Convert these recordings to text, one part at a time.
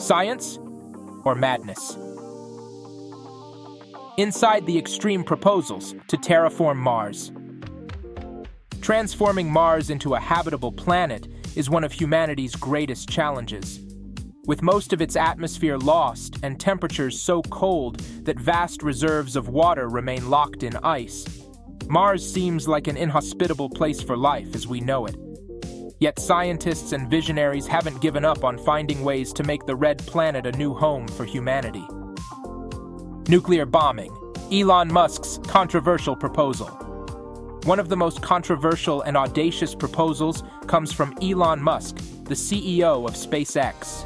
Science or madness? Inside the extreme proposals to terraform Mars. Transforming Mars into a habitable planet is one of humanity's greatest challenges. With most of its atmosphere lost and temperatures so cold that vast reserves of water remain locked in ice, Mars seems like an inhospitable place for life as we know it. Yet scientists and visionaries haven't given up on finding ways to make the red planet a new home for humanity. Nuclear bombing, Elon Musk's controversial proposal. One of the most controversial and audacious proposals comes from Elon Musk, the CEO of SpaceX.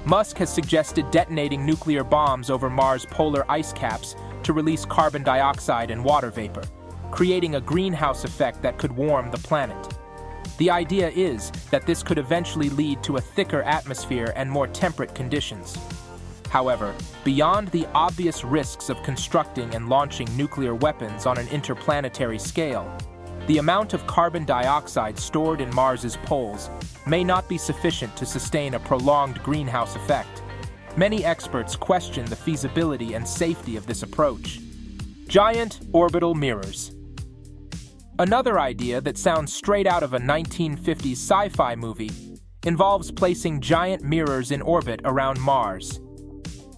Musk has suggested detonating nuclear bombs over Mars' polar ice caps to release carbon dioxide and water vapor, creating a greenhouse effect that could warm the planet. The idea is that this could eventually lead to a thicker atmosphere and more temperate conditions. However, beyond the obvious risks of constructing and launching nuclear weapons on an interplanetary scale, the amount of carbon dioxide stored in Mars's poles may not be sufficient to sustain a prolonged greenhouse effect. Many experts question the feasibility and safety of this approach. Giant orbital mirrors. Another idea that sounds straight out of a 1950s sci-fi movie involves placing giant mirrors in orbit around Mars.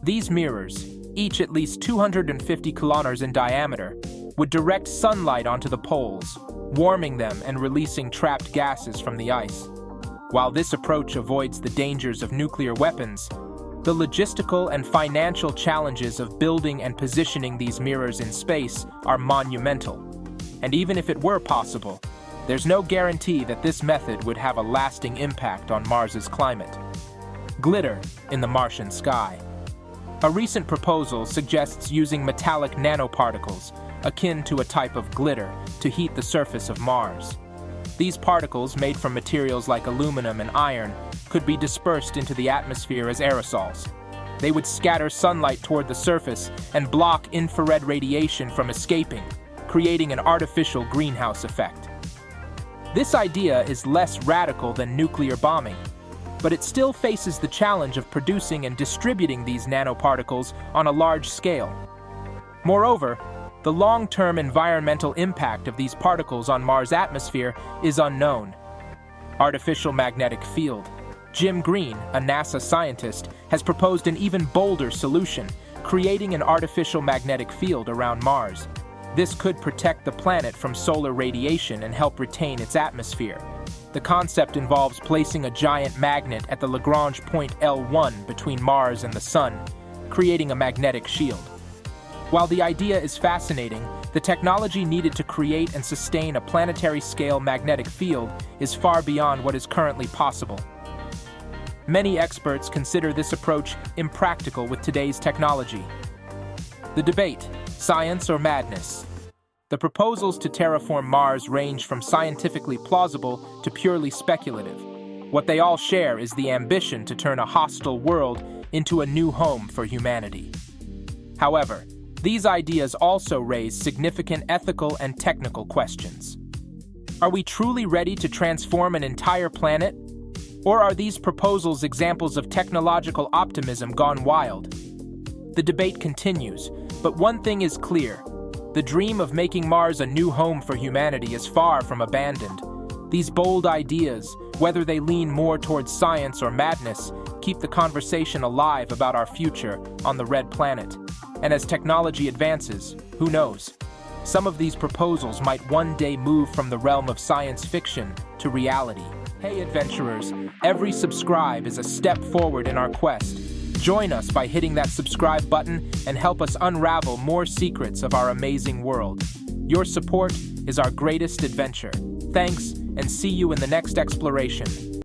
These mirrors, each at least 250 kilometers in diameter, would direct sunlight onto the poles, warming them and releasing trapped gases from the ice. While this approach avoids the dangers of nuclear weapons, the logistical and financial challenges of building and positioning these mirrors in space are monumental. And even if it were possible, there's no guarantee that this method would have a lasting impact on Mars's climate. Glitter in the Martian sky. A recent proposal suggests using metallic nanoparticles, akin to a type of glitter, to heat the surface of Mars. These particles, made from materials like aluminum and iron, could be dispersed into the atmosphere as aerosols. They would scatter sunlight toward the surface and block infrared radiation from escaping, creating an artificial greenhouse effect. This idea is less radical than nuclear bombing, but it still faces the challenge of producing and distributing these nanoparticles on a large scale. Moreover, the long-term environmental impact of these particles on Mars' atmosphere is unknown. Artificial magnetic field. Jim Green, a NASA scientist, has proposed an even bolder solution, creating an artificial magnetic field around Mars. This could protect the planet from solar radiation and help retain its atmosphere. The concept involves placing a giant magnet at the Lagrange point L1 between Mars and the Sun, creating a magnetic shield. While the idea is fascinating, the technology needed to create and sustain a planetary-scale magnetic field is far beyond what is currently possible. Many experts consider this approach impractical with today's technology. The debate, science or madness? The proposals to terraform Mars range from scientifically plausible to purely speculative. What they all share is the ambition to turn a hostile world into a new home for humanity. However, these ideas also raise significant ethical and technical questions. Are we truly ready to transform an entire planet? Or are these proposals examples of technological optimism gone wild? The debate continues, but one thing is clear. The dream of making Mars a new home for humanity is far from abandoned. These bold ideas, whether they lean more towards science or madness, keep the conversation alive about our future on the red planet. And as technology advances, who knows? Some of these proposals might one day move from the realm of science fiction to reality. Hey adventurers, every subscribe is a step forward in our quest. Join us by hitting that subscribe button and help us unravel more secrets of our amazing world. Your support is our greatest adventure. Thanks, and see you in the next exploration.